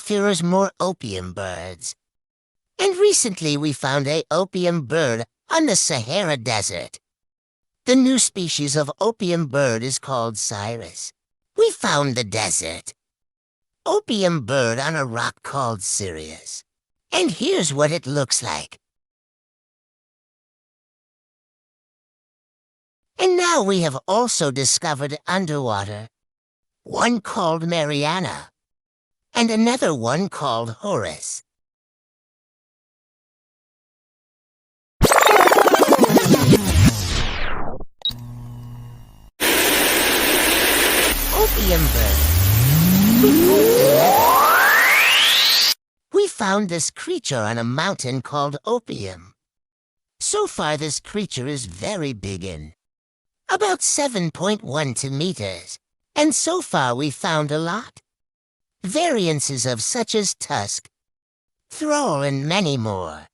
fears more opium birds. And recently we found a opium bird on the Sahara Desert. The new species of opium bird is called Cyrus. We found the desert. Opium bird on a rock called Sirius. And here's what it looks like. And now we have also discovered underwater one called Mariana and another one called Horus. Opium bird. We found this creature on a mountain called Opium. So far this creature is very big about 7.12 meters. And so far we found a lot. Variances of such as tusk, thrall, and many more.